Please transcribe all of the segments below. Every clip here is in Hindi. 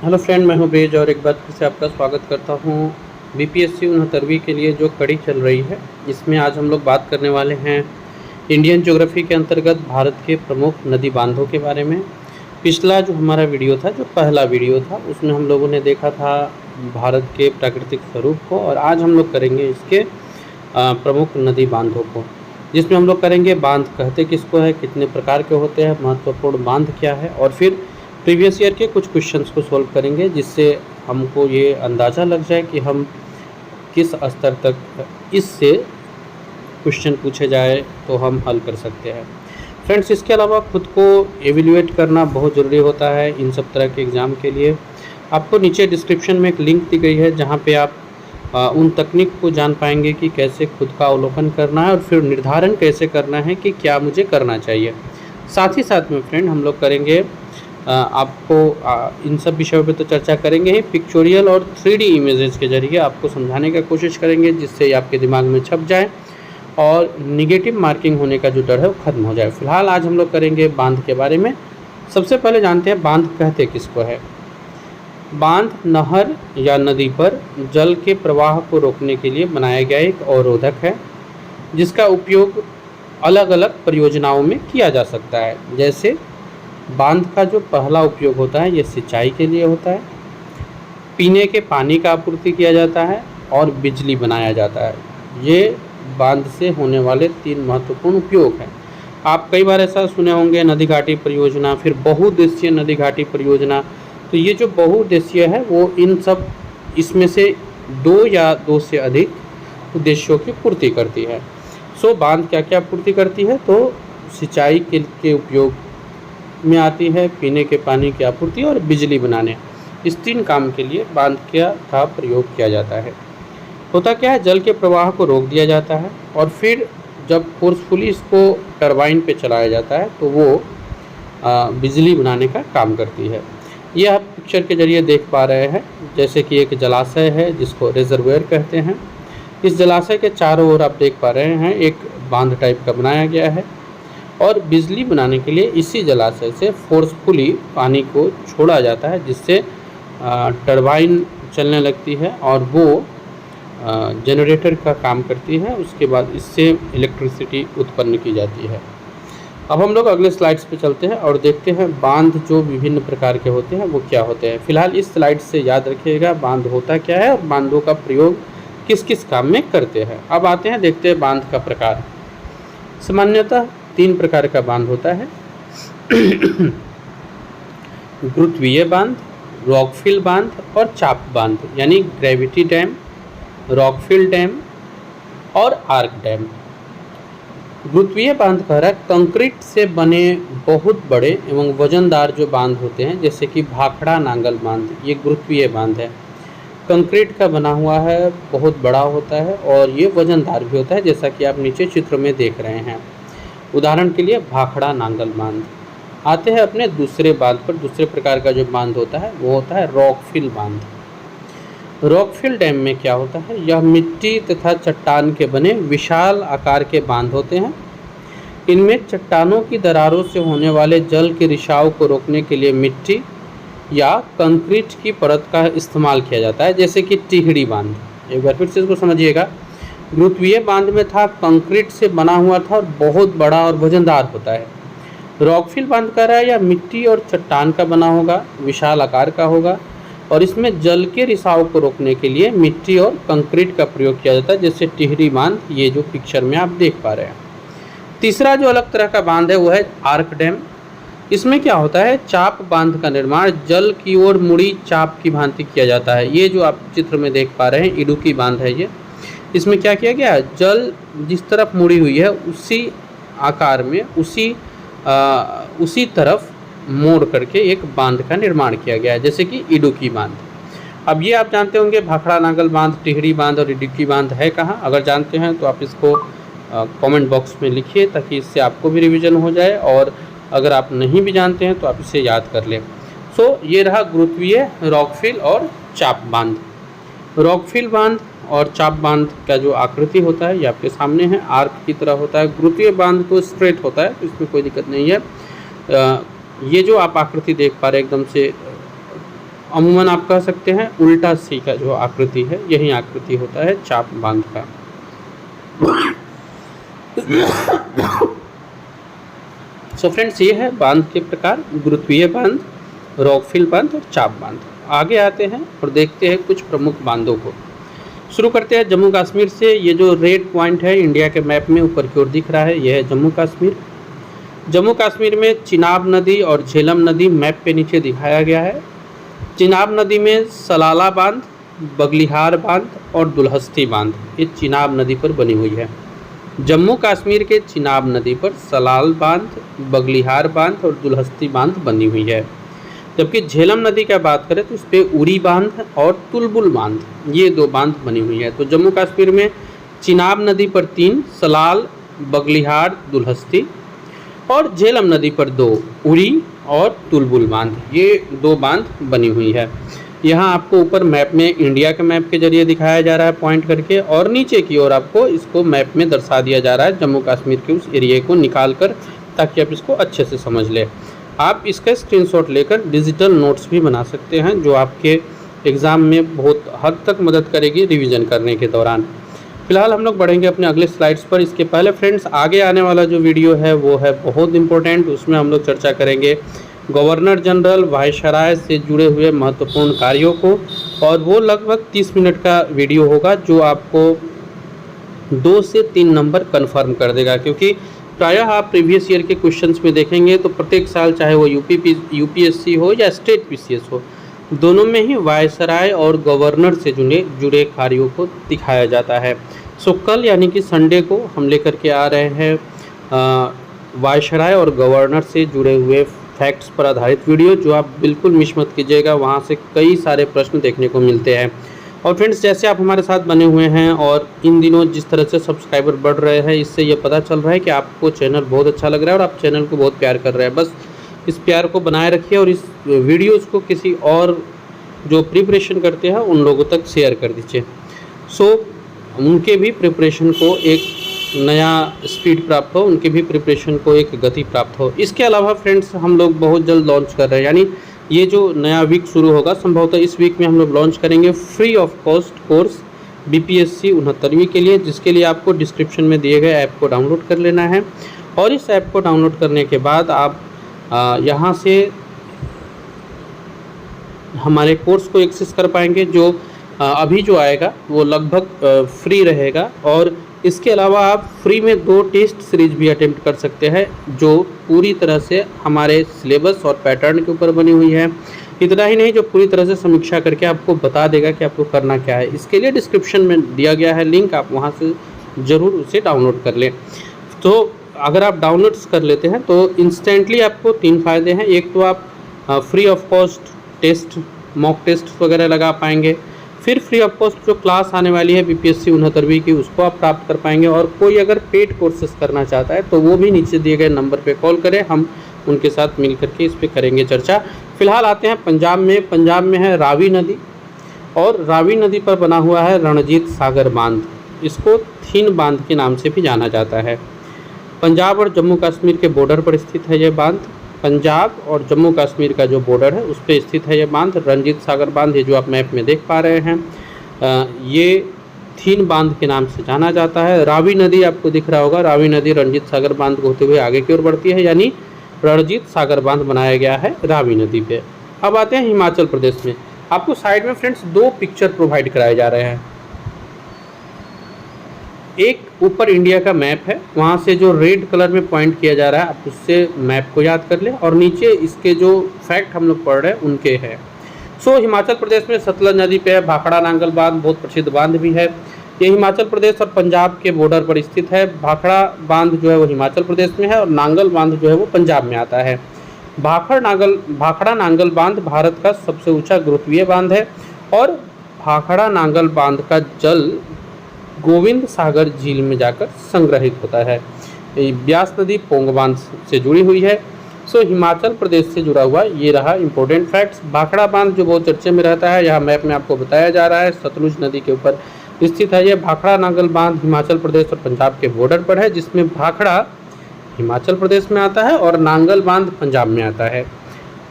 हेलो फ्रेंड, मैं हूं बेज और एक बार फिर से आपका स्वागत करता हूं बीपीएससी 69वीं के लिए जो कड़ी चल रही है। इसमें आज हम लोग बात करने वाले हैं इंडियन ज्योग्राफी के अंतर्गत भारत के प्रमुख नदी बांधों के बारे में। पिछला जो हमारा वीडियो था, जो पहला वीडियो था, उसमें हम लोगों ने देखा था भारत के प्राकृतिक स्वरूप को, और आज हम लोग करेंगे इसके प्रमुख नदी बांधों को, जिसमें हम लोग करेंगे बांध कहते किसको है, कितने प्रकार के होते हैं, महत्वपूर्ण बांध क्या है, और फिर प्रीवियस ईयर के कुछ क्वेश्चंस को सॉल्व करेंगे, जिससे हमको ये अंदाज़ा लग जाए कि हम किस स्तर तक इससे क्वेश्चन पूछे जाए तो हम हल कर सकते हैं। फ्रेंड्स, इसके अलावा खुद को एवेल्युएट करना बहुत ज़रूरी होता है इन सब तरह के एग्ज़ाम के लिए। आपको नीचे डिस्क्रिप्शन में एक लिंक दी गई है जहाँ पे आप उन तकनीक को जान पाएंगे कि कैसे खुद का अवलोकन करना है और फिर निर्धारण कैसे करना है कि क्या मुझे करना चाहिए। साथ ही साथ में फ्रेंड हम लोग करेंगे आपको इन सब विषयों पे तो चर्चा करेंगे ही, पिक्चोरियल और 3D इमेजेस के जरिए आपको समझाने का कोशिश करेंगे, जिससे आपके दिमाग में छप जाए और निगेटिव मार्किंग होने का जो डर है वो खत्म हो जाए। फिलहाल आज हम लोग करेंगे बांध के बारे में। सबसे पहले जानते हैं बांध कहते किसको है। बांध नहर या नदी पर जल के प्रवाह को रोकने के लिए बनाया गया एक अवरोधक है, जिसका उपयोग अलग अलग परियोजनाओं में किया जा सकता है। जैसे बांध का जो पहला उपयोग होता है ये सिंचाई के लिए होता है, पीने के पानी का आपूर्ति किया जाता है और बिजली बनाया जाता है। ये बांध से होने वाले 3 महत्वपूर्ण उपयोग हैं। आप कई बार ऐसा सुने होंगे नदी घाटी परियोजना, फिर बहुउद्देशीय नदी घाटी परियोजना। तो ये जो बहुउद्देशीय है वो इन सब इसमें से 2 या 2 से अधिक उद्देश्यों की पूर्ति करती है। सो बांध क्या क्या पूर्ति करती है, तो सिंचाई के उपयोग में आती है, पीने के पानी की आपूर्ति और बिजली बनाने। इस 3 काम के लिए बांध का प्रयोग किया जाता है। होता क्या है, जल के प्रवाह को रोक दिया जाता है और फिर जब फोर्सफुली इसको टरबाइन पे चलाया जाता है तो वो बिजली बनाने का काम करती है। ये आप पिक्चर के जरिए देख पा रहे हैं, जैसे कि एक जलाशय है जिसको रिजर्वायर कहते हैं। इस जलाशय के चारों ओर आप देख पा रहे हैं एक बांध टाइप का बनाया गया है, और बिजली बनाने के लिए इसी जलाशय से फोर्सफुली पानी को छोड़ा जाता है, जिससे टरबाइन चलने लगती है और वो जनरेटर का काम करती है। उसके बाद इससे इलेक्ट्रिसिटी उत्पन्न की जाती है। अब हम लोग अगले स्लाइड्स पे चलते हैं और देखते हैं बांध जो विभिन्न प्रकार के होते हैं वो क्या होते हैं। फिलहाल इस स्लाइड से याद रखिएगा बांध होता क्या है और बांधों का प्रयोग किस किस काम में करते हैं। अब आते हैं, देखते हैं बांध का प्रकार। सामान्यतः 3 प्रकार का बांध होता है। गुरुत्वीय बांध, रॉकफिल बांध और चाप बांध, यानी ग्रेविटी डैम, रॉकफिल डैम और आर्क डैम। गुरुत्वीय बांध कह रहा है कंक्रीट से बने बहुत बड़े एवं वजनदार जो बांध होते हैं, जैसे कि भाखड़ा नांगल बांध, ये गुरुत्वीय बांध है। कंक्रीट का बना हुआ है, बहुत बड़ा होता है और ये वजनदार भी होता है, जैसा कि आप नीचे चित्र में देख रहे हैं। उदाहरण के लिए भाखड़ा नांगल बांध। आते हैं अपने दूसरे बांध पर। दूसरे प्रकार का जो बांध होता है वो होता है रॉकफिल बांध। रॉकफिल डैम में क्या होता है, यह मिट्टी तथा चट्टान के बने विशाल आकार के बांध होते हैं। इनमें चट्टानों की दरारों से होने वाले जल के रिसाव को रोकने के लिए मिट्टी या कंक्रीट की परत का इस्तेमाल किया जाता है, जैसे कि टिहरी बांध। एक बार फिर से इसको समझिएगा। गुरुत्वीय बांध में था, कंक्रीट से बना हुआ था और बहुत बड़ा और वजनदार होता है। रॉकफिल बांध का रहा है या मिट्टी और चट्टान का बना होगा, विशाल आकार का होगा, और इसमें जल के रिसाव को रोकने के लिए मिट्टी और कंक्रीट का प्रयोग किया जाता है, जैसे टिहरी बांध, ये जो पिक्चर में आप देख पा रहे हैं। तीसरा जो अलग तरह का बांध है वो है आर्क डैम। इसमें क्या होता है, चाप बांध का निर्माण जल की ओर मुड़ी चाप की भांति किया जाता है। ये जो आप चित्र में देख पा रहे हैं इडुक्की बांध है ये। इसमें क्या किया गया, जल जिस तरफ मुड़ी हुई है उसी आकार में उसी तरफ मोड़ करके एक बांध का निर्माण किया गया है, जैसे कि इडुक्की बांध। अब ये आप जानते होंगे भाखड़ा नांगल बांध, टिहरी बांध और इडुक्की बांध है कहाँ। अगर जानते हैं तो आप इसको कमेंट बॉक्स में लिखिए, ताकि इससे आपको भी रिवीजन हो जाए, और अगर आप नहीं भी जानते हैं तो आप इसे याद कर लें। सो ये रहा गुरुत्वीय, रॉकफिल और चाप बांध। रॉकफिल बांध और चाप बांध का जो आकृति होता है ये आपके सामने है, आर्क की तरह होता है। गुरुत्वीय बांध तो स्ट्रेट होता है, तो इसमें कोई दिक्कत नहीं है। ये जो आप आकृति देख पा रहे हैं एकदम से अमूमन आप कह सकते हैं उल्टा सी का जो आकृति है, यही आकृति होता है चाप बांध का। सो फ्रेंड्स, ये है बांध के प्रकार, गुरुत्वीय बांध, रॉकफिल बांध और चाप बांध। आगे आते हैं और देखते हैं कुछ प्रमुख बांधों को। शुरू करते हैं जम्मू कश्मीर से। ये जो रेड पॉइंट है इंडिया के मैप में ऊपर की ओर दिख रहा है, यह है जम्मू कश्मीर। जम्मू कश्मीर में चिनाब नदी और झेलम नदी मैप पे नीचे दिखाया गया है। चिनाब नदी में सलाला बांध, बगलिहार बांध और दुल्हस्ती बांध, ये चिनाब नदी पर बनी हुई है। जम्मू कश्मीर के चिनाब नदी पर सलाल बांध, बगलिहार बांध और दुल्हस्ती बांध बनी हुई है। जबकि झेलम नदी का बात करें तो इस पर उरी बांध और तुलबुल बांध, ये 2 बांध बनी हुई है। तो जम्मू कश्मीर में चिनाब नदी पर 3, सलाल, बगलिहार, दुल्हस्ती, और झेलम नदी पर 2, उरी और तुलबुल बांध, ये 2 बांध बनी हुई है। यहाँ आपको ऊपर मैप में इंडिया के मैप के जरिए दिखाया जा रहा है पॉइंट करके, और नीचे की ओर आपको इसको मैप में दर्शा दिया जा रहा है जम्मू कश्मीर के उस एरिया को निकाल कर, ताकि आप इसको अच्छे से समझ लें। आप इसका स्क्रीनशॉट लेकर डिजिटल नोट्स भी बना सकते हैं, जो आपके एग्ज़ाम में बहुत हद तक मदद करेगी रिवीजन करने के दौरान। फिलहाल हम लोग बढ़ेंगे अपने अगले स्लाइड्स पर। इसके पहले फ्रेंड्स, आगे आने वाला जो वीडियो है वो है बहुत इंपॉर्टेंट। उसमें हम लोग चर्चा करेंगे गवर्नर जनरल, वायसराय से जुड़े हुए महत्वपूर्ण कार्यों को, और वो लगभग 30 मिनट का वीडियो होगा, जो आपको 2 से 3 नंबर कन्फर्म कर देगा। क्योंकि प्रायः आप प्रीवियस ईयर के क्वेश्चंस में देखेंगे तो प्रत्येक साल, चाहे वो यूपीएससी हो या स्टेट पीसीएस हो, दोनों में ही वायसराय और गवर्नर से जुड़े कार्यों को दिखाया जाता है। सो कल यानी कि संडे को हम लेकर के आ रहे हैं वायसराय और गवर्नर से जुड़े हुए फैक्ट्स पर आधारित वीडियो, जो आप बिल्कुल मिस मत कीजिएगा। वहाँ से कई सारे प्रश्न देखने को मिलते हैं। और फ्रेंड्स, जैसे आप हमारे साथ बने हुए हैं और इन दिनों जिस तरह से सब्सक्राइबर बढ़ रहे हैं, इससे ये पता चल रहा है कि आपको चैनल बहुत अच्छा लग रहा है और आप चैनल को बहुत प्यार कर रहे हैं। बस इस प्यार को बनाए रखिए और इस वीडियोज़ को किसी और जो प्रिपरेशन करते हैं उन लोगों तक शेयर कर दीजिए। सो उनके भी प्रिपरेशन को एक नया स्पीड प्राप्त हो, उनके भी प्रिपरेशन को एक गति प्राप्त हो। इसके अलावा फ्रेंड्स, हम लोग बहुत जल्द लॉन्च कर रहे हैं, यानी ये जो नया वीक शुरू होगा, संभवतः इस वीक में हम लोग लॉन्च करेंगे free of cost course BPSC 69वीं के लिए, जिसके लिए आपको डिस्क्रिप्शन में दिए गए ऐप को डाउनलोड कर लेना है। और इस ऐप को डाउनलोड करने के बाद आप यहाँ से हमारे कोर्स को एक्सेस कर पाएंगे, जो अभी जो आएगा वो लगभग फ्री रहेगा। और इसके अलावा आप फ्री में 2 टेस्ट सीरीज भी अटेम्प्ट कर सकते हैं, जो पूरी तरह से हमारे सिलेबस और पैटर्न के ऊपर बनी हुई है। इतना ही नहीं, जो पूरी तरह से समीक्षा करके आपको बता देगा कि आपको करना क्या है। इसके लिए डिस्क्रिप्शन में दिया गया है लिंक, आप वहां से ज़रूर उसे डाउनलोड कर लें। तो अगर आप डाउनलोड्स कर लेते हैं तो इंस्टेंटली आपको 3 फ़ायदे हैं। एक तो आप free of cost test, mock test वगैरह लगा पाएंगे। फिर फ्री ऑफ कॉस्ट जो क्लास आने वाली है बीपीएससी 69वीं की, उसको आप प्राप्त कर पाएंगे। और कोई अगर पेड कोर्सेज करना चाहता है तो वो भी नीचे दिए गए नंबर पे कॉल करें, हम उनके साथ मिल करके इस पे करेंगे चर्चा। फिलहाल आते हैं पंजाब में। पंजाब में है रावी नदी, और रावी नदी पर बना हुआ है रणजीत सागर बांध। इसको थीन बांध के नाम से भी जाना जाता है। पंजाब और जम्मू कश्मीर के बॉर्डर पर स्थित है ये बांध। पंजाब और जम्मू कश्मीर का जो बॉर्डर है उस पर स्थित है ये बांध, रणजीत सागर बांध, ये जो आप मैप में देख पा रहे हैं। ये थीन बांध के नाम से जाना जाता है। रावी नदी आपको दिख रहा होगा, रावी नदी रणजीत सागर बांध को होते हुए आगे की ओर बढ़ती है, यानी रणजीत सागर बांध बनाया गया है रावी नदी पे। अब आते हैं हिमाचल प्रदेश में। आपको साइड में फ्रेंड्स 2 पिक्चर प्रोवाइड कराए जा रहे हैं। एक ऊपर इंडिया का मैप है, वहाँ से जो रेड कलर में पॉइंट किया जा रहा है आप उससे मैप को याद कर लें, और नीचे इसके जो फैक्ट हम लोग पढ़ रहे हैं उनके हैं। सो हिमाचल प्रदेश में सतलज नदी पे है भाखड़ा नांगल बांध, बहुत प्रसिद्ध बांध भी है। ये हिमाचल प्रदेश और पंजाब के बॉर्डर पर स्थित है। भाखड़ा बांध जो है वो हिमाचल प्रदेश में है और नांगल बांध जो है वो पंजाब में आता है। भाखड़ा नांगल बांध भारत का सबसे ऊंचा गुरुत्वीय बांध है, और भाखड़ा नांगल बांध का जल गोविंद सागर झील में जाकर संग्रहित होता है। ब्यास नदी पोंग बांध से जुड़ी हुई है। सो हिमाचल प्रदेश से जुड़ा हुआ ये रहा इंपॉर्टेंट फैक्ट्स। भाखड़ा बांध जो बहुत चर्चे में रहता है, यहाँ मैप में आपको बताया जा रहा है, सतलुज नदी के ऊपर स्थित है। ये भाखड़ा नांगल बांध हिमाचल प्रदेश और पंजाब के बॉर्डर पर है, जिसमें भाखड़ा हिमाचल प्रदेश में आता है और नांगल बांध पंजाब में आता है।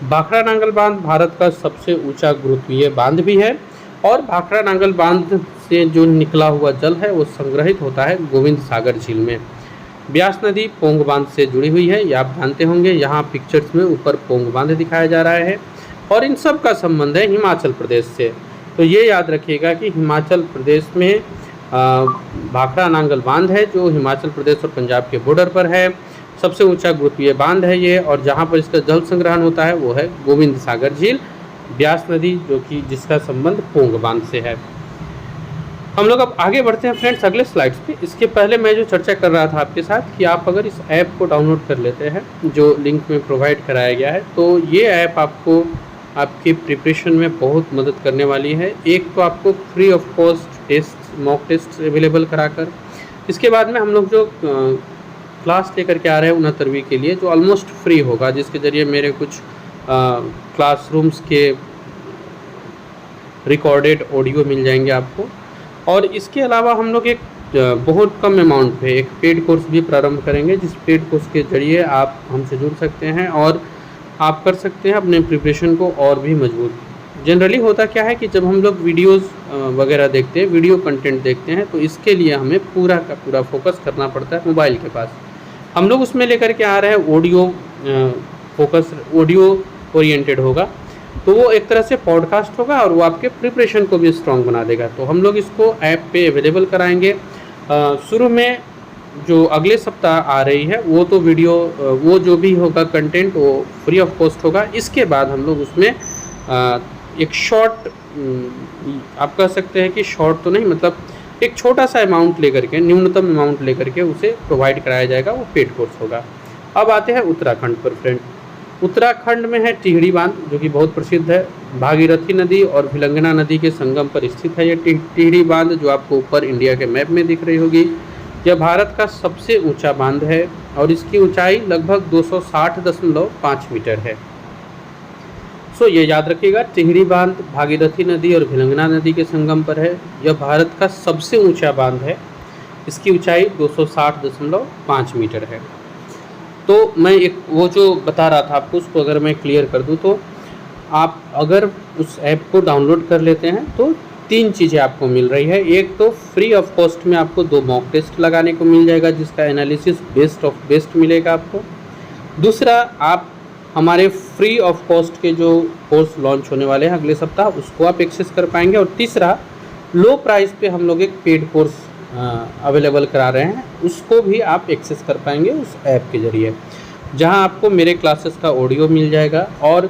भाखड़ा नांगल बांध भारत का सबसे ऊंचा गुरुत्वीय बांध भी है और भाखड़ा नांगल बांध से जो निकला हुआ जल है वो संग्रहित होता है गोविंद सागर झील में। ब्यास नदी पोंग बांध से जुड़ी हुई है, ये आप जानते होंगे। यहाँ पिक्चर्स में ऊपर पोंग बांध दिखाया जा रहा है और इन सब का संबंध है हिमाचल प्रदेश से। तो ये याद रखिएगा कि हिमाचल प्रदेश में भाखड़ा नांगल बांध है जो हिमाचल प्रदेश और पंजाब के बॉर्डर पर है। सबसे ऊंचा गुरुत्वीय बांध है ये, और जहाँ पर इसका जल संग्रहण होता है वो है गोविंद सागर झील। ब्यास नदी जो कि जिसका संबंध पोंग बांध से है। हम लोग अब आगे बढ़ते हैं फ्रेंड्स अगले स्लाइड्स पे। इसके पहले मैं जो चर्चा कर रहा था आपके साथ कि आप अगर इस ऐप को डाउनलोड कर लेते हैं जो लिंक में प्रोवाइड कराया गया है, तो ये ऐप आपको आपकी प्रिपरेशन में बहुत मदद करने वाली है। एक तो आपको free of cost test mock test available कराकर, इसके बाद में हम लोग जो क्लास लेकर के आ रहे हैं 69वीं के लिए जो ऑलमोस्ट फ्री होगा, जिसके ज़रिए मेरे कुछ क्लासरूम्स के रिकॉर्डेड ऑडियो मिल जाएंगे आपको। और इसके अलावा हम लोग एक बहुत कम अमाउंट पे एक पेड कोर्स भी प्रारंभ करेंगे, जिस पेड कोर्स के ज़रिए आप हमसे जुड़ सकते हैं और आप कर सकते हैं अपने प्रिपरेशन को और भी मजबूत। जनरली होता क्या है कि जब हम लोग वीडियोस वगैरह देखते हैं, वीडियो कंटेंट देखते हैं, तो इसके लिए हमें पूरा का पूरा फोकस करना पड़ता है मोबाइल के पास। हम लोग उसमें लेकर के आ रहे हैं ऑडियो फोकस, ऑडियो ओरिएंटेड होगा, तो वो एक तरह से पॉडकास्ट होगा और वो आपके प्रिपरेशन को भी स्ट्रॉन्ग बना देगा। तो हम लोग इसको ऐप पे अवेलेबल कराएंगे। शुरू में जो अगले सप्ताह आ रही है वो तो वीडियो वो जो भी होगा कंटेंट वो फ्री ऑफ कॉस्ट होगा। इसके बाद हम लोग उसमें एक शॉर्ट, आप कह सकते हैं कि शॉर्ट तो नहीं, मतलब एक छोटा सा अमाउंट लेकर के, न्यूनतम अमाउंट लेकर के उसे प्रोवाइड कराया जाएगा, वो पेड कोर्स होगा। अब आते हैं उत्तराखंड पर फ्रेंड। उत्तराखंड में है टिहरी बांध जो कि बहुत प्रसिद्ध है। भागीरथी नदी और भिलंगना नदी के संगम पर स्थित है ये टिहरी बांध, जो आपको ऊपर इंडिया के मैप में दिख रही होगी। यह भारत का सबसे ऊंचा बांध है और इसकी ऊंचाई लगभग 260.5 मीटर है। सो ये याद रखिएगा, टिहरी बांध भागीरथी नदी और भिलंगना नदी के संगम पर है। यह भारत का सबसे ऊंचा बांध है, इसकी ऊंचाई 260.5 मीटर है। तो मैं एक वो जो बता रहा था आपको उसको अगर मैं क्लियर कर दूं, तो आप अगर उस ऐप को डाउनलोड कर लेते हैं तो 3 चीज़ें आपको मिल रही है। एक तो फ्री ऑफ कॉस्ट में आपको 2 मॉक टेस्ट लगाने को मिल जाएगा, जिसका एनालिसिस बेस्ट ऑफ बेस्ट मिलेगा आपको। दूसरा, आप हमारे फ्री ऑफ कॉस्ट के जो कोर्स लॉन्च होने वाले हैं अगले सप्ताह, उसको आप एक्सेस कर पाएंगे। और तीसरा, लो प्राइस पे हम लोग एक पेड कोर्स अवेलेबल करा रहे हैं, उसको भी आप एक्सेस कर पाएंगे उस ऐप के ज़रिए, जहां आपको मेरे क्लासेस का ऑडियो मिल जाएगा और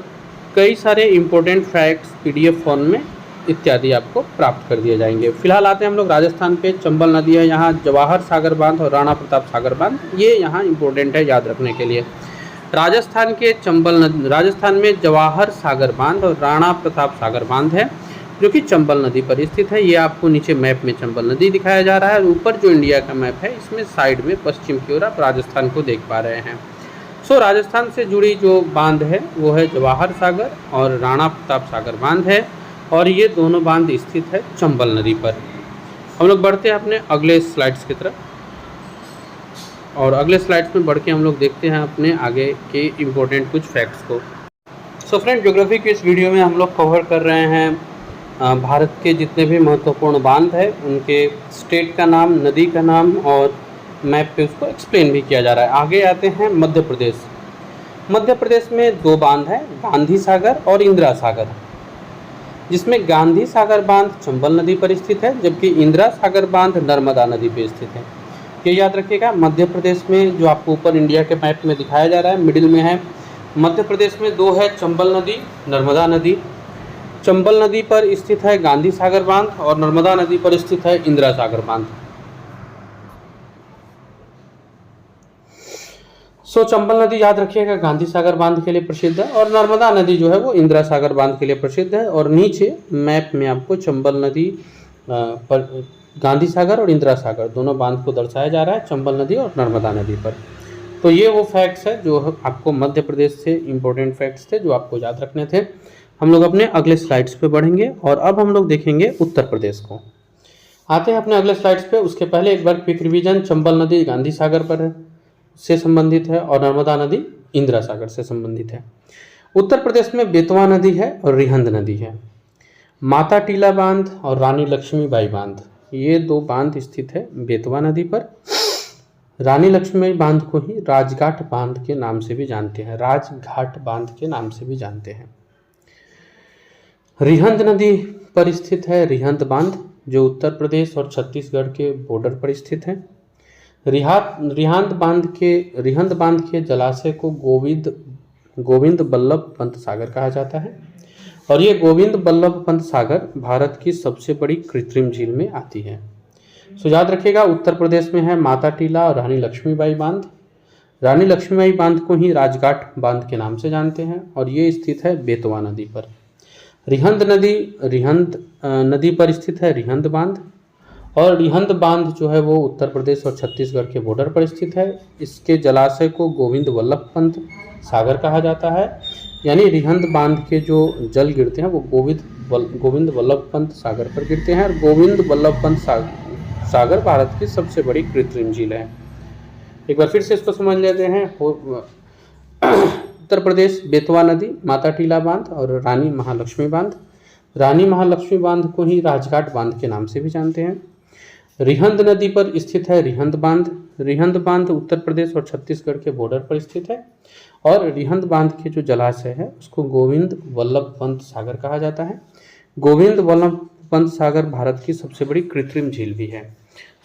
कई सारे इम्पोर्टेंट फैक्ट्स PDF फॉर्म में इत्यादि आपको प्राप्त कर दिए जाएंगे। फिलहाल आते हैं हम लोग राजस्थान पे। चंबल नदी है यहाँ, जवाहर सागर बांध और राणा प्रताप सागर बांध, ये यहाँ इम्पोर्टेंट है याद रखने के लिए। राजस्थान के राजस्थान में जवाहर सागर बांध और राणा प्रताप सागर बांध है जो कि चंबल नदी पर स्थित है। ये आपको नीचे मैप में चंबल नदी दिखाया जा रहा है। ऊपर जो इंडिया का मैप है इसमें साइड में पश्चिम की ओर आप राजस्थान को देख पा रहे हैं। सो राजस्थान से जुड़ी जो बांध है वो है जवाहर सागर और राणा प्रताप सागर बांध है, और ये दोनों बांध स्थित है चंबल नदी पर। हम लोग बढ़ते हैं अपने अगले स्लाइड्स की तरफ, और अगले स्लाइड्स में बढ़ के हम लोग देखते हैं अपने आगे के इम्पोर्टेंट कुछ फैक्ट्स को। सो फ्रेंड, ज्योग्राफी के इस वीडियो में हम लोग कवर कर रहे हैं भारत के जितने भी महत्वपूर्ण बांध है उनके स्टेट का नाम, नदी का नाम, और मैप पे उसको एक्सप्लेन भी किया जा रहा है। आगे आते हैं मध्य प्रदेश। मध्य प्रदेश में 2 बांध हैं, गांधी सागर और इंदिरा सागर, जिसमें गांधी सागर बांध चंबल नदी पर स्थित है जबकि इंदिरा सागर बांध नर्मदा नदी पर स्थित है। ये याद रखिएगा। मध्य प्रदेश में जो आपको ऊपर इंडिया के मैप में दिखाया जा रहा है मिडिल में है, मध्य प्रदेश में 2 है, चंबल नदी, नर्मदा नदी। चंबल नदी पर स्थित है गांधी सागर बांध और नर्मदा नदी पर स्थित है इंदिरा सागर बांध। सो चंबल नदी याद रखिएगा गांधी सागर बांध के लिए प्रसिद्ध है और नर्मदा नदी जो है वो इंदिरा सागर बांध के लिए प्रसिद्ध है। और नीचे मैप में आपको चंबल नदी पर गांधी सागर और इंदिरा सागर दोनों बांध को दर्शाया जा रहा है, चंबल नदी और नर्मदा नदी पर। तो ये वो फैक्ट्स है जो आपको मध्य प्रदेश से इम्पोर्टेंट फैक्ट्स थे जो आपको याद रखने थे। हम लोग अपने अगले स्लाइड्स पे बढ़ेंगे और अब हम लोग देखेंगे उत्तर प्रदेश को। आते हैं अपने अगले स्लाइड्स पे। उसके पहले एक बार क्विक रिवीजन, चंबल नदी गांधी सागर पर से संबंधित है और नर्मदा नदी इंदिरा सागर से संबंधित है। उत्तर प्रदेश में बेतवा नदी है और रिहंद नदी है। माता टीला बांध और रानी लक्ष्मीबाई बांध, ये दो बांध स्थित है बेतवा नदी पर। रानी लक्ष्मीबाई बांध को ही राजघाट बांध के नाम से भी जानते हैं, राजघाट बांध के नाम से भी जानते हैं। रिहंद नदी पर स्थित है रिहंद बांध, जो उत्तर प्रदेश और छत्तीसगढ़ के बॉर्डर पर स्थित है। रिहंद बांध के जलाशय को गोविंद बल्लभ पंत सागर कहा जाता है और ये गोविंद बल्लभ पंत सागर भारत की सबसे बड़ी कृत्रिम झील में आती है। सो याद रखिएगा, उत्तर प्रदेश में है माता टीला और रानी लक्ष्मीबाई बांध। रानी लक्ष्मीबाई बांध को ही राजघाट बांध के नाम से जानते हैं और ये स्थित है बेतवा नदी पर। रिहंद नदी पर स्थित है रिहंद बांध और रिहंद बांध जो है वो उत्तर प्रदेश और छत्तीसगढ़ के बॉर्डर पर स्थित है। इसके जलाशय को गोविंद वल्लभ पंत सागर कहा जाता है, यानी रिहंद बांध के जो जल गिरते हैं वो गोविंद वल्लभ पंत सागर पर गिरते हैं और गोविंद वल्लभ पंत सागर भारत की सबसे बड़ी कृत्रिम झील है। एक बार फिर से इसको समझ लेते हैं। उत्तर प्रदेश बेतवा नदी, माता टीला बांध और रानी महालक्ष्मी बांध। रानी महालक्ष्मी बांध को ही राजघाट बांध के नाम से भी जानते हैं। रिहंद नदी पर स्थित है रिहंद बांध। रिहंद बांध उत्तर प्रदेश और छत्तीसगढ़ के बॉर्डर पर स्थित है और रिहंद बांध के जो जलाशय है उसको गोविंद वल्लभ पंत सागर कहा जाता है। गोविंद वल्लभ पंत सागर भारत की सबसे बड़ी कृत्रिम झील भी है।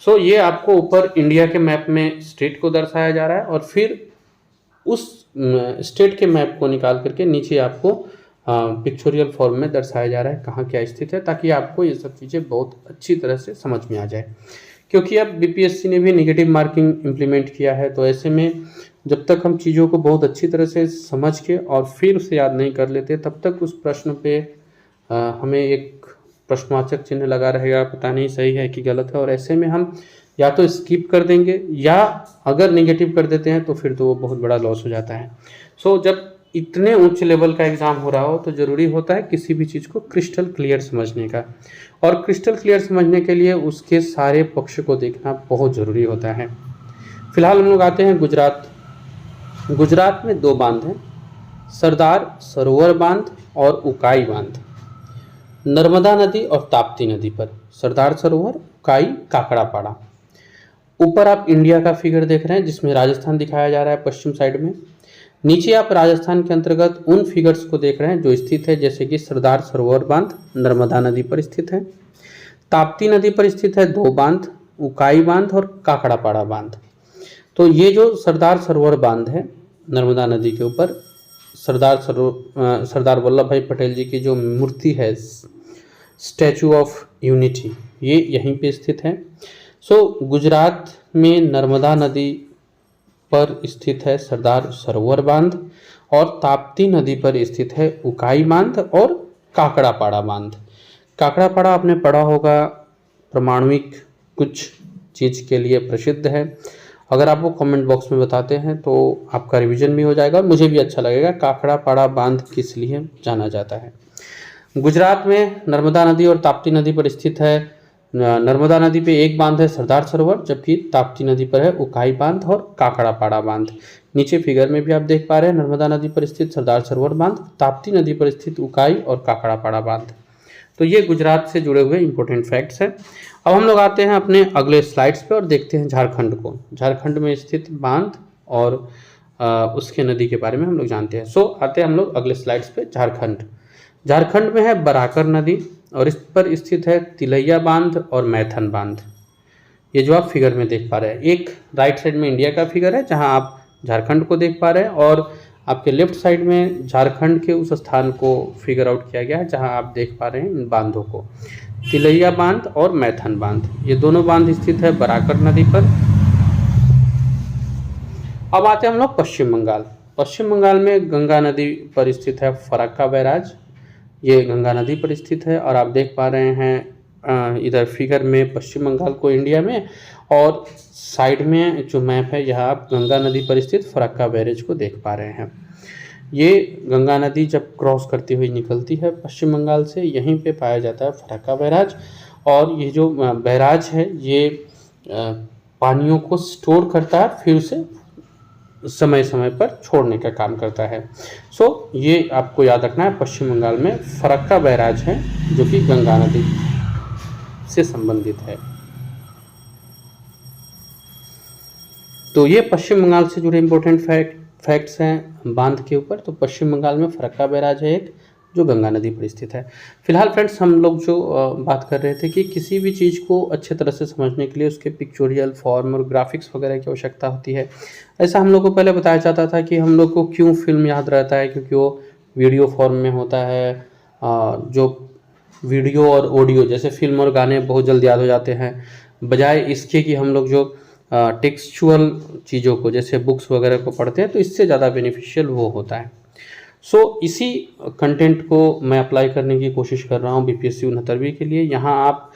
सो ये आपको ऊपर इंडिया के मैप में स्टेट को दर्शाया जा रहा है और फिर उस स्टेट के मैप को निकाल करके नीचे आपको पिक्चोरियल फॉर्म में दर्शाया जा रहा है कहाँ क्या स्थित है, ताकि आपको ये सब चीज़ें बहुत अच्छी तरह से समझ में आ जाए। क्योंकि अब बीपीएससी ने भी नेगेटिव मार्किंग इम्प्लीमेंट किया है, तो ऐसे में जब तक हम चीज़ों को बहुत अच्छी तरह से समझ के और फिर उसे याद नहीं कर लेते तब तक उस प्रश्न पे हमें एक प्रश्नवाचक चिन्ह लगा रहेगा, पता नहीं सही है कि गलत है। और ऐसे में हम या तो स्किप कर देंगे या अगर नेगेटिव कर देते हैं तो फिर तो वो बहुत बड़ा लॉस हो जाता है। सो जब इतने ऊंचे लेवल का एग्ज़ाम हो रहा हो तो ज़रूरी होता है किसी भी चीज़ को क्रिस्टल क्लियर समझने का, और क्रिस्टल क्लियर समझने के लिए उसके सारे पक्ष को देखना बहुत ज़रूरी होता है। फिलहाल हम लोग आते हैं गुजरात। गुजरात में दो बांध हैं, सरदार सरोवर बांध और उकाई बांध, नर्मदा नदी और ताप्ती नदी पर। सरदार सरोवर, उकाई, काकड़ापाड़ा। ऊपर आप इंडिया का फिगर देख रहे हैं जिसमें राजस्थान दिखाया जा रहा है पश्चिम साइड में। नीचे आप राजस्थान के अंतर्गत उन फिगर्स को देख रहे हैं जो स्थित है, जैसे कि सरदार सरोवर बांध नर्मदा नदी पर स्थित है, ताप्ती नदी पर स्थित है दो बांध, उकाई बांध और काकड़ापाड़ा बांध। तो ये जो सरदार सरोवर बांध है नर्मदा नदी के ऊपर, सरदार वल्लभ भाई पटेल जी की जो मूर्ति है स्टैचू ऑफ यूनिटी, ये यहीं पे स्थित है। सो गुजरात में नर्मदा नदी पर स्थित है सरदार सरोवर बांध और ताप्ती नदी पर स्थित है उकाई बांध और काकड़ापाड़ा बांध। काकड़ापाड़ा आपने पढ़ा होगा, परमाणुक कुछ चीज़ के लिए प्रसिद्ध है। अगर आप वो कमेंट बॉक्स में बताते हैं तो आपका रिवीजन भी हो जाएगा, मुझे भी अच्छा लगेगा काकड़ापाड़ा बांध किस लिए जाना जाता है। गुजरात में नर्मदा नदी और ताप्ती नदी पर स्थित है। नर्मदा नदी पे एक बांध है सरदार सरोवर, जबकि ताप्ती नदी पर है उकाई बांध और काकड़ापाड़ा बांध। नीचे फिगर में भी आप देख पा रहे हैं नर्मदा नदी पर स्थित सरदार सरोवर बांध, ताप्ती नदी पर स्थित उकाई और काकड़ापाड़ा बांध। तो ये गुजरात से जुड़े हुए इंपॉर्टेंट फैक्ट्स हैं। अब हम लोग आते हैं अपने अगले स्लाइड्स पे और देखते हैं झारखंड को। झारखंड में स्थित बांध और उसके नदी के बारे में हम लोग जानते हैं। सो आते हैं हम लोग अगले स्लाइड्स पे। झारखंड में है बराकर नदी और इस पर स्थित है तिलैया बांध और मैथन बांध। ये जो आप फिगर में देख पा रहे हैं, एक राइट साइड में इंडिया का फिगर है जहां आप झारखंड को देख पा रहे हैं और आपके लेफ्ट साइड में झारखंड के उस स्थान को फिगर आउट किया गया है जहां आप देख पा रहे हैं इन बांधों को, तिलैया बांध और मैथन बांध। ये दोनों बांध स्थित है बराकर नदी पर। अब आते हैं हम लोग पश्चिम बंगाल। पश्चिम बंगाल में गंगा नदी पर स्थित है फरक्का बैराज, ये गंगा नदी पर स्थित है और आप देख पा रहे हैं इधर फिगर में पश्चिम बंगाल को इंडिया में, और साइड में जो मैप है यहाँ आप गंगा नदी पर स्थित फरक्का बैरेज को देख पा रहे हैं। ये गंगा नदी जब क्रॉस करती हुई निकलती है पश्चिम बंगाल से, यहीं पे पाया जाता है फरक्का बैराज। और ये जो बैराज है ये पानियों को स्टोर करता है, फिर उसे समय समय पर छोड़ने का काम करता है। ये आपको याद रखना है, पश्चिम बंगाल में फरक्का बैराज है जो कि गंगा नदी से संबंधित है। तो ये पश्चिम बंगाल से जुड़े इम्पोर्टेंट फैक्ट्स हैं बांध के ऊपर। तो पश्चिम बंगाल में फरक्का बैराज है एक, जो गंगा नदी पर स्थित है। फिलहाल फ्रेंड्स, हम लोग जो बात कर रहे थे कि किसी भी चीज़ को अच्छे तरह से समझने के लिए उसके पिक्चोरियल फॉर्म और ग्राफिक्स वगैरह की आवश्यकता होती है। ऐसा हम लोग को पहले बताया जाता था कि हम लोग को क्यों फिल्म याद रहता है, क्योंकि वो वीडियो फॉर्म में होता है। जो वीडियो और ऑडियो, जैसे फिल्म और गाने बहुत जल्दी याद हो जाते हैं, बजाय इसके कि हम लोग जो टेक्सचुअल चीज़ों को जैसे बुक्स वगैरह को पढ़ते हैं, तो इससे ज़्यादा बेनिफिशियल वो होता है। इसी कंटेंट को मैं अप्लाई करने की कोशिश कर रहा हूँ बीपीएससी 69वीं के लिए। यहाँ आप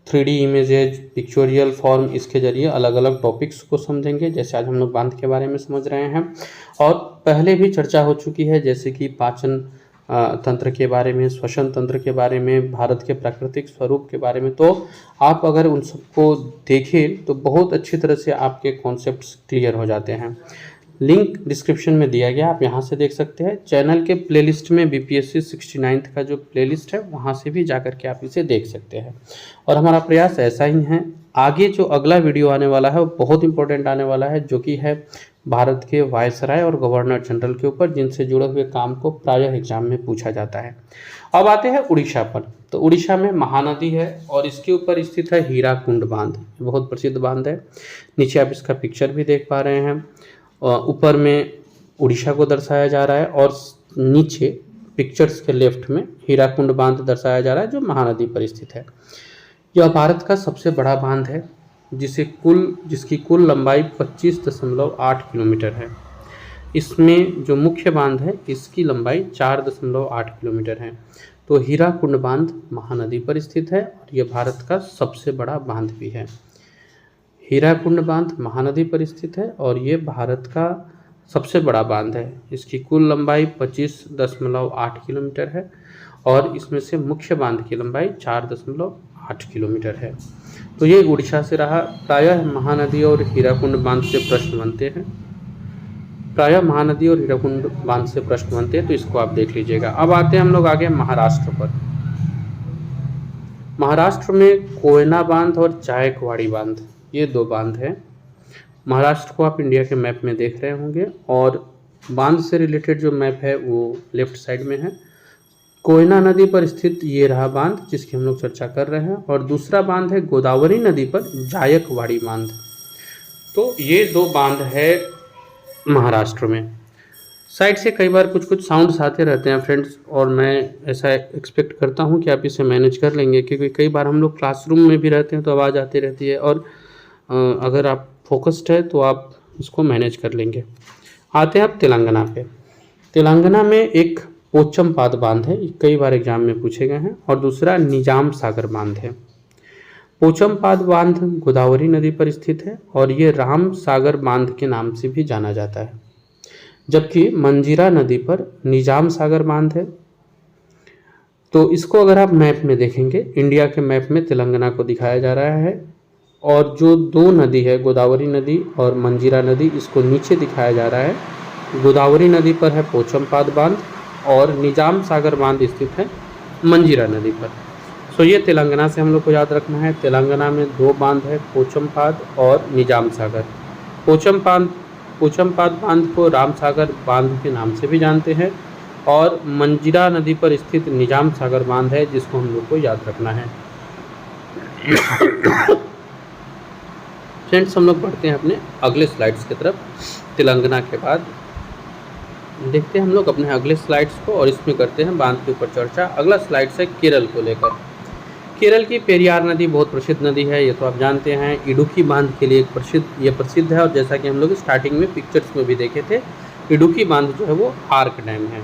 3D इमेजेज, पिक्चोरियल फॉर्म, इसके जरिए अलग अलग टॉपिक्स को समझेंगे। जैसे आज हम लोग बांध के बारे में समझ रहे हैं, और पहले भी चर्चा हो चुकी है, जैसे कि पाचन तंत्र के बारे में, श्वसन तंत्र के बारे में, भारत के प्राकृतिक स्वरूप के बारे में। तो आप अगर उन सबको देखें तो बहुत अच्छी तरह से आपके कॉन्सेप्ट्स क्लियर हो जाते हैं। लिंक डिस्क्रिप्शन में दिया गया, आप यहाँ से देख सकते हैं। चैनल के प्लेलिस्ट में बीपीएससी 69th का जो प्लेलिस्ट है, वहाँ से भी जाकर के आप इसे देख सकते हैं। और हमारा प्रयास ऐसा ही है। आगे जो अगला वीडियो आने वाला है वो बहुत इंपॉर्टेंट आने वाला है, जो कि है भारत के वायसराय और गवर्नर जनरल के ऊपर, जिनसे जुड़े हुए काम को प्रायः एग्जाम में पूछा जाता है। अब आते हैं उड़ीसा पर। तो उड़ीसा में महानदी है और इसके ऊपर स्थित है हीराकुंड बांध। बहुत प्रसिद्ध बांध है। नीचे आप इसका पिक्चर भी देख पा रहे हैं। ऊपर में उड़ीसा को दर्शाया जा रहा है और नीचे पिक्चर्स के लेफ्ट में हीराकुंड बांध दर्शाया जा रहा है, जो महानदी पर स्थित है। यह भारत का सबसे बड़ा बांध है, जिसकी कुल लंबाई 25.8 किलोमीटर है। इसमें जो मुख्य बांध है, इसकी लंबाई 4.8 किलोमीटर है। तो हीराकुंड बांध महानदी पर स्थित है और यह भारत का सबसे बड़ा बांध भी है। हीराकुंड बांध महानदी पर स्थित है और ये भारत का सबसे बड़ा बांध है। इसकी कुल लंबाई 25.8 किलोमीटर है और इसमें से मुख्य बांध की लंबाई 4.8 किलोमीटर है। तो ये उड़ीसा से रहा। प्रायः महानदी और हीराकुंड बांध से प्रश्न बनते हैं। तो इसको आप देख लीजिएगा। अब आते हैं हम लोग आगे महाराष्ट्र पर। महाराष्ट्र में कोयना बांध और जायकवाड़ी बांध, ये दो बांध हैं। महाराष्ट्र को आप इंडिया के मैप में देख रहे होंगे और बांध से रिलेटेड जो मैप है वो लेफ्ट साइड में है। कोयना नदी पर स्थित ये रहा बांध जिसकी हम लोग चर्चा कर रहे हैं, और दूसरा बांध है गोदावरी नदी पर जायकवाड़ी बांध। तो ये दो बांध है महाराष्ट्र में। साइड से कई बार कुछ साउंड्स आते रहते हैं फ्रेंड्स, और मैं ऐसा एक्सपेक्ट करता हूँ कि आप इसे मैनेज कर लेंगे, क्योंकि कई बार हम लोग क्लासरूम में भी रहते हैं तो आवाज़ आती रहती है, और अगर आप फोकस्ड है तो आप इसको मैनेज कर लेंगे। आते हैं अब तेलंगाना पे। तेलंगाना में एक पोचमपाद बांध है, कई बार एग्जाम में पूछे गए हैं, और दूसरा निजाम सागर बांध है। पोचमपाद बांध गोदावरी नदी पर स्थित है और ये राम सागर बांध के नाम से भी जाना जाता है, जबकि मंजीरा नदी पर निजाम सागर बांध है। तो इसको अगर आप मैप में देखेंगे, इंडिया के मैप में तेलंगाना को दिखाया जा रहा है, और जो दो नदी है गोदावरी नदी और मंजीरा नदी, इसको नीचे दिखाया जा रहा है। गोदावरी नदी पर है पोचमपाद बांध और निजाम सागर बांध स्थित है मंजीरा नदी पर। ये तेलंगाना से हम लोग को याद रखना है। तेलंगाना में दो बांध है, पोचमपाद और निजाम सागर। पोचमपाद बांध को राम सागर बांध के नाम से भी जानते हैं, और मंजीरा नदी पर स्थित निजाम सागर बांध है जिसको हम लोग को याद रखना है। फ्रेंड्स, हम लोग बढ़ते हैं अपने अगले स्लाइड्स की तरफ। तेलंगाना के बाद देखते हैं हम लोग अपने अगले स्लाइड्स को, और इसमें करते हैं बांध के ऊपर चर्चा। अगला स्लाइड्स है केरल को लेकर। केरल की पेरियार नदी बहुत प्रसिद्ध नदी है, ये तो आप जानते हैं। इडुक्की बांध के लिए प्रसिद्ध है, और जैसा कि हम लोग स्टार्टिंग में पिक्चर्स में भी देखे थे, इडुक्की बांध जो है वो आर्क डैम है।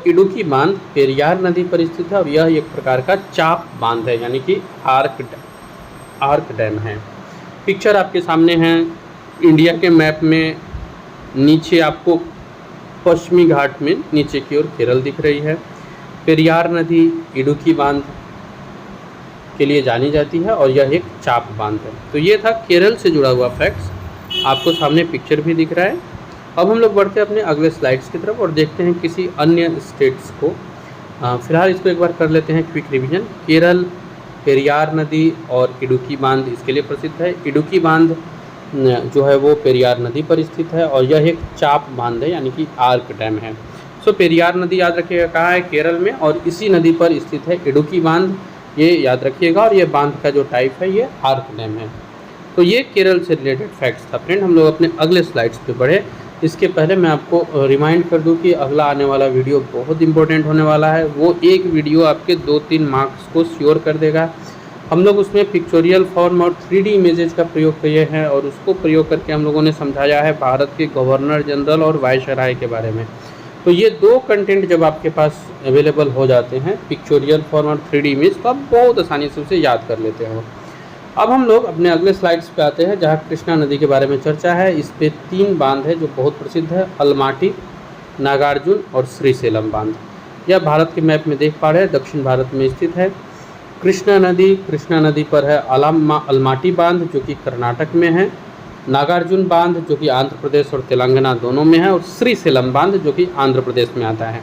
इडुक्की बांध पेरियार नदी पर स्थित है और यह एक प्रकार का चाप बांध है, यानी कि आर्क डैम है। पिक्चर आपके सामने है। इंडिया के मैप में नीचे आपको पश्चिमी घाट में नीचे की ओर केरल दिख रही है। पेरियार नदी इडुक्की बांध के लिए जानी जाती है और यह एक चाप बांध है। तो ये था केरल से जुड़ा हुआ फैक्ट्स। आपको सामने पिक्चर भी दिख रहा है। अब हम लोग बढ़ते हैं अपने अगले स्लाइड्स की तरफ और देखते हैं किसी अन्य स्टेट्स को। फिलहाल इसको एक बार कर लेते हैं क्विक रिवीजन। केरल पेरियार नदी और इडुक्की बांध इसके लिए प्रसिद्ध है। इडुक्की बांध जो है वो पेरियार नदी पर स्थित है और यह एक चाप बांध है, यानी कि आर्क डैम है। सो पेरियार नदी याद रखिएगा कहाँ है, केरल में, और इसी नदी पर स्थित है इडुक्की बांध, ये याद रखिएगा। और ये बांध का जो टाइप है ये आर्क डैम है। तो ये केरल से रिलेटेड फैक्ट्स था फ्रेंड। हम लोग अपने अगले स्लाइड्स पे बढ़े। इसके पहले मैं आपको रिमाइंड कर दूं कि अगला आने वाला वीडियो बहुत इंपॉर्टेंट होने वाला है। वो एक वीडियो आपके 2-3 मार्क्स को श्योर कर देगा। हम लोग उसमें पिक्चोरियल फॉर्म और 3D इमेजेस का प्रयोग किए हैं और उसको प्रयोग करके हम लोगों ने समझाया है भारत के गवर्नर जनरल और वायसराय के बारे में। तो ये 2 कंटेंट जब आपके पास अवेलेबल हो जाते हैं, पिक्चोरियल फॉर्म और 3D इमेज, तो आप बहुत आसानी से उसे याद कर लेते हो। अब हम लोग अपने अगले स्लाइड्स पे आते हैं जहाँ कृष्णा नदी के बारे में चर्चा है। इस पे 3 बांध है जो बहुत प्रसिद्ध है, अलमाटी, नागार्जुन और श्रीशैलम बांध। यह भारत के मैप में देख पा रहे हैं दक्षिण भारत में स्थित है। कृष्णा नदी पर है अलमाटी बांध जो कि कर्नाटक में है, नागार्जुन बांध जो कि आंध्र प्रदेश और तेलंगाना दोनों में है, और श्रीशैलम बांध जो कि आंध्र प्रदेश में आता है।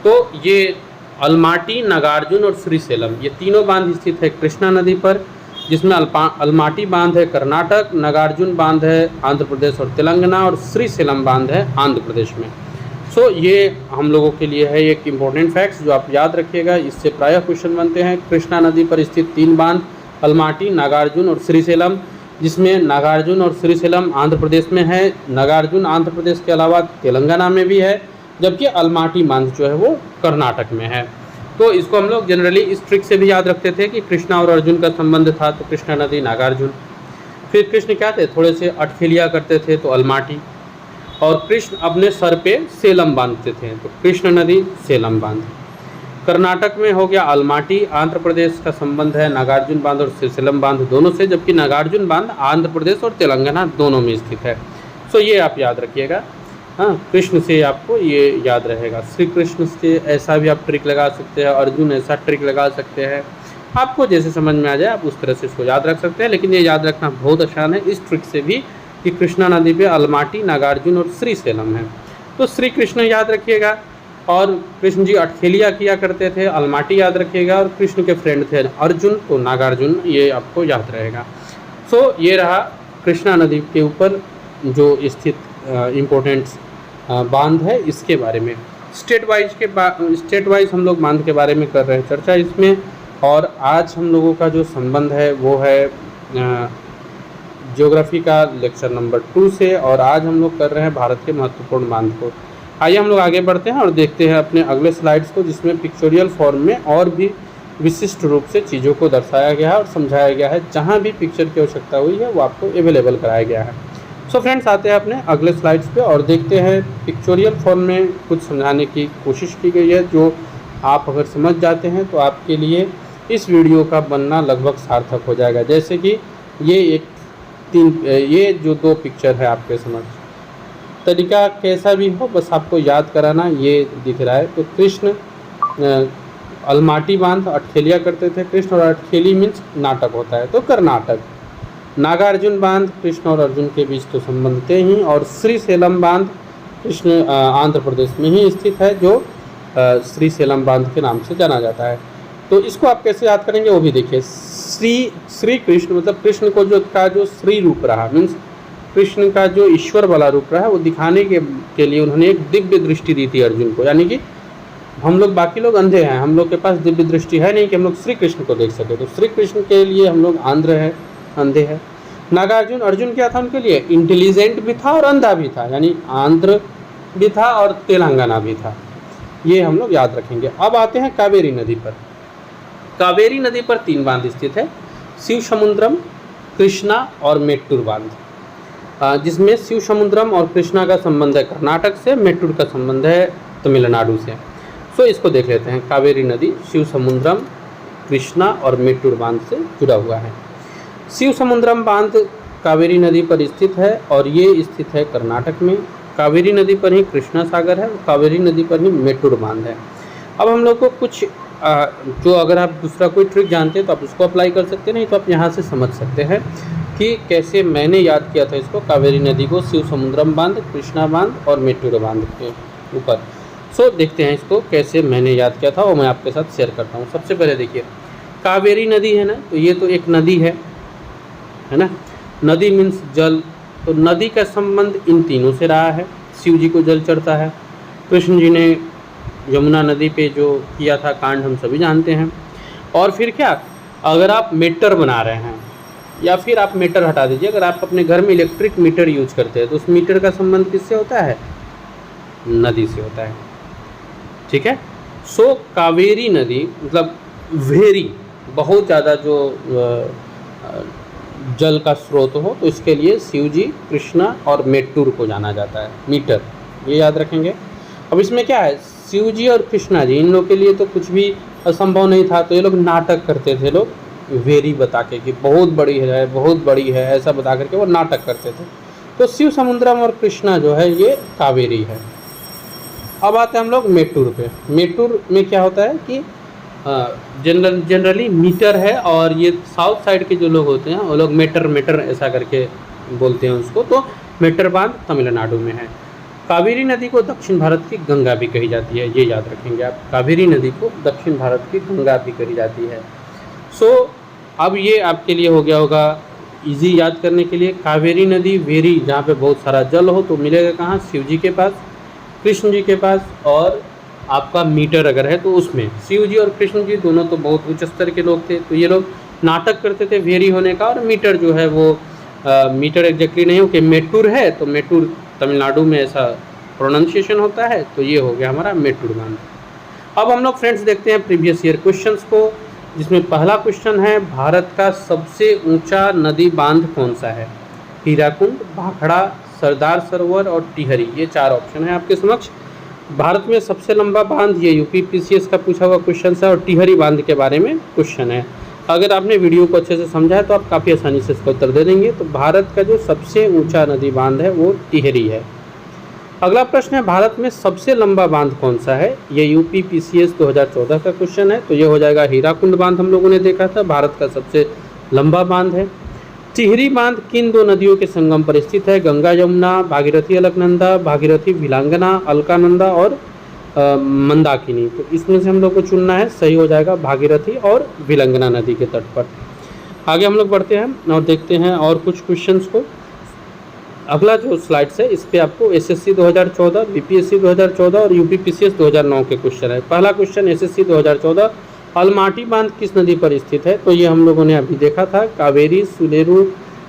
तो ये अलमाटी, नागार्जुन और श्रीशैलम ये तीनों बांध स्थित है कृष्णा नदी पर, जिसमें अलमाटी बांध है कर्नाटक, नागार्जुन बांध है आंध्र प्रदेश और तेलंगाना, और श्रीशैलम बांध है आंध्र प्रदेश में। सो ये हम लोगों के लिए है एक इम्पोर्टेंट फैक्ट्स जो आप याद रखिएगा, इससे प्रायः क्वेश्चन बनते हैं। कृष्णा नदी पर स्थित 3 बांध, अलमाटी, नागार्जुन और श्रीशैलम, जिसमें नागार्जुन और श्रीशैलम आंध्र प्रदेश में है। नागार्जुन आंध्र प्रदेश के अलावा तेलंगाना में भी है, जबकि अलमाटी बांध जो है वो कर्नाटक में है। तो इसको हम लोग जनरली इस ट्रिक से भी याद रखते थे कि कृष्णा और अर्जुन का संबंध था तो कृष्णा नदी, नागार्जुन। फिर कृष्ण क्या थे, थोड़े से अटखेलिया करते थे तो अलमाटी, और कृष्ण अपने सर पे सेलम बांधते थे तो कृष्ण नदी, सेलम बांध। कर्नाटक में हो गया अलमाटी, आंध्र प्रदेश का संबंध है नागार्जुन बांध और श्रीशैलम बांध दोनों से, जबकि नागार्जुन बांध आंध्र प्रदेश और तेलंगाना दोनों में स्थित है। सो ये आप याद रखिएगा। हाँ, कृष्ण से आपको ये याद रहेगा। श्री कृष्ण से ऐसा भी आप ट्रिक लगा सकते हैं, अर्जुन ऐसा ट्रिक लगा सकते हैं, आपको जैसे समझ में आ जाए आप उस तरह से इसको याद रख सकते हैं। लेकिन ये याद रखना बहुत आसान है इस ट्रिक से भी कि कृष्णा नदी पे अलमाटी, नागार्जुन और श्रीशैलम है। तो श्री कृष्ण याद रखिएगा, और कृष्ण जी अटखेलिया किया करते थे, अलमाटी याद रखिएगा, और कृष्ण के फ्रेंड थे अर्जुन तो नागार्जुन, ये आपको याद रहेगा। सो ये रहा कृष्णा नदी के ऊपर जो स्थित इम्पोर्टेंट बांध है इसके बारे में। स्टेट वाइज हम लोग बांध के बारे में कर रहे हैं चर्चा इसमें। और आज हम लोगों का जो संबंध है वो है ज्योग्राफी का लेक्चर नंबर 2 से, और आज हम लोग कर रहे हैं भारत के महत्वपूर्ण बांध को। आइए हम लोग आगे बढ़ते हैं और देखते हैं अपने अगले स्लाइड्स को, जिसमें पिक्चोरियल फॉर्म में और भी विशिष्ट रूप से चीज़ों को दर्शाया गया है और समझाया गया है। जहाँ भी पिक्चर की आवश्यकता हुई है वो आपको अवेलेबल कराया गया है। सो फ्रेंड्स, आते हैं अपने अगले स्लाइड्स पे और देखते हैं पिक्चोरियल फॉर्म में कुछ समझाने की कोशिश की गई है, जो आप अगर समझ जाते हैं तो आपके लिए इस वीडियो का बनना लगभग सार्थक हो जाएगा। जैसे कि ये जो 2 पिक्चर है आपके समझ, तरीका कैसा भी हो बस आपको याद कराना। ये दिख रहा है तो कृष्ण अलमाटी बांध अटखेलिया करते थे कृष्ण, और अटखेली मीन्स नाटक होता है तो कर्नाटक। नागार्जुन बांध कृष्ण और अर्जुन के बीच तो संबंध थे ही, और श्रीशैलम बांध कृष्ण आंध्र प्रदेश में ही स्थित है, जो श्रीशैलम बांध के नाम से जाना जाता है। तो इसको आप कैसे याद करेंगे वो भी देखिए। श्री कृष्ण मतलब कृष्ण को जो श्री रूप रहा, मीन्स कृष्ण का जो ईश्वर वाला रूप रहा है वो दिखाने के लिए उन्होंने एक दिव्य दृष्टि दी थी अर्जुन को। यानी कि हम लोग बाकी लोग अंधे हैं, हम लोग के पास दिव्य दृष्टि है नहीं कि हम लोग श्री कृष्ण को देख सके, तो श्री कृष्ण के लिए हम लोग अंधे हैं। नागार्जुन, अर्जुन क्या था उनके लिए, इंटेलिजेंट भी था और अंधा भी था, यानी आंध्र भी था और तेलंगाना भी था। ये हम लोग याद रखेंगे। अब आते हैं कावेरी नदी पर। कावेरी नदी पर 3 बांध स्थित है, शिव समुद्रम, कृष्णा और मेट्टूर बांध, जिसमें शिव समुद्रम और कृष्णा का संबंध है कर्नाटक से, मेट्टूर का संबंध है तमिलनाडु से। सो इसको देख लेते हैं। कावेरी नदी शिव समुद्रम, कृष्णा और मेट्टूर बांध से जुड़ा हुआ है। शिव समुद्रम बांध कावेरी नदी पर स्थित है और ये स्थित है कर्नाटक में। कावेरी नदी पर ही कृष्णा सागर है, कावेरी नदी पर ही मेट्टूर बांध है। अब हम लोग को कुछ जो अगर आप दूसरा कोई ट्रिक जानते हैं तो आप उसको अप्लाई कर सकते हैं, नहीं तो आप यहाँ से समझ सकते हैं। कि कैसे मैंने याद किया था इसको, कावेरी नदी को शिव समुद्रम बांध, कृष्णा बांध और मेट्टूर बांध के ऊपर। सो देखते हैं इसको कैसे मैंने याद किया था, वो मैं आपके साथ शेयर करता हूँ। सबसे पहले देखिए, कावेरी नदी है ना, तो ये तो एक नदी है ना। नदी मीन्स जल, तो नदी का संबंध इन तीनों से रहा है। शिव जी को जल चढ़ता है, कृष्ण जी ने यमुना नदी पे जो किया था कांड हम सभी जानते हैं। और फिर क्या, अगर आप मीटर बना रहे हैं, या फिर आप मीटर हटा दीजिए, अगर आप अपने घर में इलेक्ट्रिक मीटर यूज करते हैं तो उस मीटर का संबंध किससे होता है? नदी से होता है, ठीक है। सो कावेरी नदी मतलब वेरी, बहुत ज़्यादा जो जल का स्रोत हो, तो इसके लिए शिव जी, कृष्णा और मेट्टूर को जाना जाता है, मीटर, ये याद रखेंगे। अब इसमें क्या है, शिव जी और कृष्णा जी, इन लोग के लिए तो कुछ भी असंभव नहीं था, तो ये लोग नाटक करते थे, लोग वेरी बता के कि बहुत बड़ी है, बहुत बड़ी है, ऐसा बता करके वो नाटक करते थे। तो शिव समुद्रम और कृष्णा जो है ये कावेरी है। अब आते हैं हम लोग मेट्टूर पे। मेट्टूर में क्या होता है कि जनरली मीटर है, और ये साउथ साइड के जो लोग होते हैं वो लोग मेटर ऐसा करके बोलते हैं उसको। तो मेटर बांध तमिलनाडु में है। कावेरी नदी को दक्षिण भारत की गंगा भी कही जाती है, ये याद रखेंगे आप, कावेरी नदी को दक्षिण भारत की गंगा भी कही जाती है। सो अब ये आपके लिए हो गया होगा इजी याद करने के लिए। कावेरी नदी वेरी, जहाँ पे बहुत सारा जल हो, तो मिलेगा कहाँ? शिव जी के पास, कृष्ण जी के पास, और आपका मीटर अगर है तो उसमें। शिव जी और कृष्ण जी दोनों तो बहुत उच्च स्तर के लोग थे, तो ये लोग नाटक करते थे वेरी होने का। और मीटर जो है वो मीटर एग्जैक्टली नहीं हो कि मेट्टूर है, तो मेट्टूर तमिलनाडु में ऐसा प्रोनाउंसिएशन होता है, तो ये हो गया हमारा मेट्टूर बांध। अब हम लोग फ्रेंड्स देखते हैं प्रीवियस ईयर क्वेश्चंस को, जिसमें पहला क्वेश्चन है, भारत का सबसे ऊंचा नदी बांध कौन सा है? हीराकुंड, भाखड़ा, सरदार सरोवर और टिहरी, ये 4 ऑप्शन है आपके समक्ष। भारत में सबसे लंबा बांध, ये यूपी पीसीएस का पूछा हुआ क्वेश्चन है, और टिहरी बांध के बारे में क्वेश्चन है। अगर आपने वीडियो को अच्छे से समझा है तो आप काफ़ी आसानी से इसका उत्तर दे देंगे। तो भारत का जो सबसे ऊंचा नदी बांध है वो टिहरी है। अगला प्रश्न है, भारत में सबसे लंबा बांध कौन सा है? ये यूपी पीसीएस 2014 का क्वेश्चन है, तो ये हो जाएगा हीराकुंड बांध। हम लोगों ने देखा था भारत का सबसे लंबा बांध है। टिहरी बांध किन 2 नदियों के संगम पर स्थित है? गंगा यमुना, भागीरथी अलकनंदा, भागीरथी विलांगना, अलकानंदा और मंदाकिनी। तो इसमें से हम लोग को चुनना है, सही हो जाएगा भागीरथी और विलंगना नदी के तट पर। आगे हम लोग बढ़ते हैं और देखते हैं और कुछ क्वेश्चंस को। अगला जो स्लाइड्स है इस पे आपको एसएससी 2014, बीपीएससी 2014 और यूपीपीसीएस 2009 के क्वेश्चन है। पहला क्वेश्चन एसएससी 2014, अलमाटी बांध किस नदी पर स्थित है? तो ये हम लोगों ने अभी देखा था, कावेरी,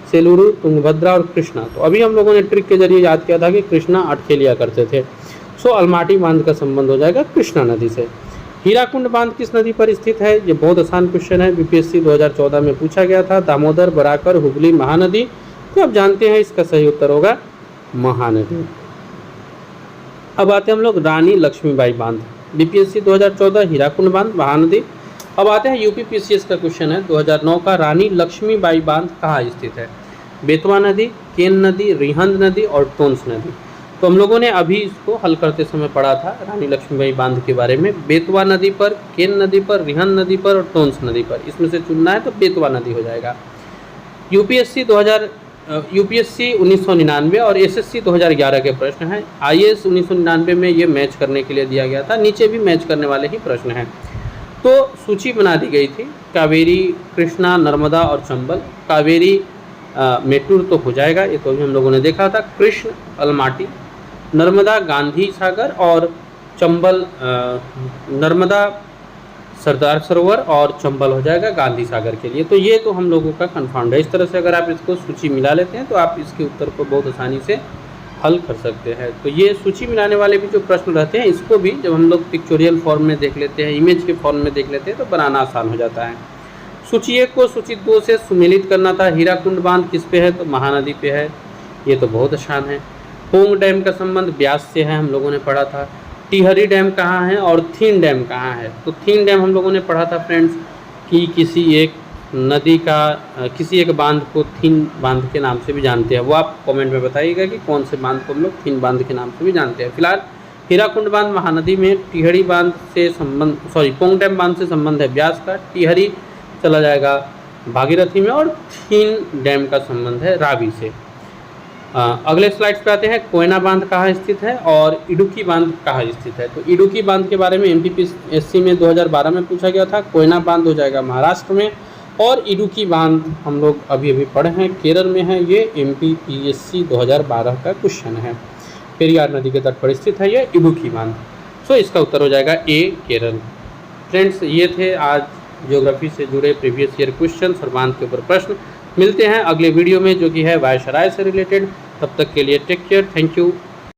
सेलूरू, तुंगभद्रा और कृष्णा। तो अभी हम लोगों ने ट्रिक के जरिए याद किया था कि कृष्णा अटके लिया करते थे। सो अलमाटी बांध का संबंध हो जाएगा कृष्णा नदी से। हीराकुंड बांध किस नदी पर स्थित है? ये बहुत आसान क्वेश्चन है, बीपीएससी 2014 में पूछा गया था। दामोदर, बराकर, हुगली, महानदी। तो आप जानते हैं इसका सही उत्तर होगा महानदी। अब आते हैं हम लोग रानी लक्ष्मीबाई बांध, बीपीएससी 2014 हीराकुंड बांध, महानदी। अब आते हैं यूपीपीसीएस का क्वेश्चन है 2009 का, रानी लक्ष्मीबाई बांध कहाँ स्थित है? बेतवा नदी, केन नदी, रिहंद नदी और टोंस नदी। तो हम लोगों ने अभी इसको हल करते समय पढ़ा था रानी लक्ष्मीबाई बांध के बारे में। बेतवा नदी पर, केन नदी पर, रिहंद नदी पर और टोंस नदी पर, इसमें से चुनना है तो बेतवा नदी हो जाएगा। यूपीएससी 1999 और एसएससी 2011 के प्रश्न हैं। आईएएस 1999 में ये मैच करने के लिए दिया गया था, नीचे भी मैच करने वाले ही प्रश्न हैं। तो सूची बना दी गई थी, कावेरी, कृष्णा, नर्मदा और चंबल। कावेरी मेट्टूर तो हो जाएगा, ये तो भी हम लोगों ने देखा था। कृष्ण अलमाटी, नर्मदा गांधी सागर और चंबल नर्मदा सरदार सरोवर और चंबल हो जाएगा गांधी सागर के लिए। तो ये तो हम लोगों का कन्फर्म्ड है। इस तरह से अगर आप इसको सूची मिला लेते हैं तो आप इसके उत्तर को बहुत आसानी से हल कर सकते हैं। तो ये सूची मिलाने वाले भी जो प्रश्न रहते हैं, इसको भी जब हम लोग पिक्चोरियल फॉर्म में देख लेते हैं, इमेज के फॉर्म में देख लेते हैं, तो बनाना आसान हो जाता है। सूची 1 को सूची 2 से सुमेलित करना था। हीराकुंड बांध किस पे है? तो महानदी पे है, ये तो बहुत आसान है। पोंग डैम का संबंध ब्यास से है, हम लोगों ने पढ़ा था। टिहरी डैम कहाँ है और थीन डैम कहाँ है? तो थीन डैम हम लोगों ने पढ़ा था फ्रेंड्स कि किसी एक नदी का किसी एक बांध को थीन बांध के नाम से भी जानते हैं। वो आप कमेंट में बताइएगा कि कौन से बांध को हम लोग थीन बांध के नाम से भी जानते हैं। फिलहाल हीराकुंड बांध महानदी में, टिहरी बांध से संबंध पोंग डैम बांध से संबंध है ब्यास का, टिहरी चला जाएगा भागीरथी में, और 3 डैम का संबंध है रावी से। अगले स्लाइड्स पे आते हैं। कोयना बांध कहाँ स्थित है और इडुक्की बांध कहाँ स्थित है। तो इडुक्की बांध के बारे में एमपीपीएससी में 2012 में पूछा गया था। कोयना बांध हो जाएगा महाराष्ट्र में, और इडुक्की बांध हम लोग अभी अभी पढ़े हैं केरल में है। ये एमपीपीएससी 2012 का क्वेश्चन है। पेरियार नदी के तट पर स्थित है ये इडुक्की बांध। सो इसका उत्तर हो जाएगा ए, केरल। फ्रेंड्स, ये थे आज ज्योग्राफी से जुड़े प्रीवियस ईयर क्वेश्चन और बांध के ऊपर प्रश्न। मिलते हैं अगले वीडियो में जो कि है वायसराय से रिलेटेड। तब तक के लिए टेक केयर, थैंक यू।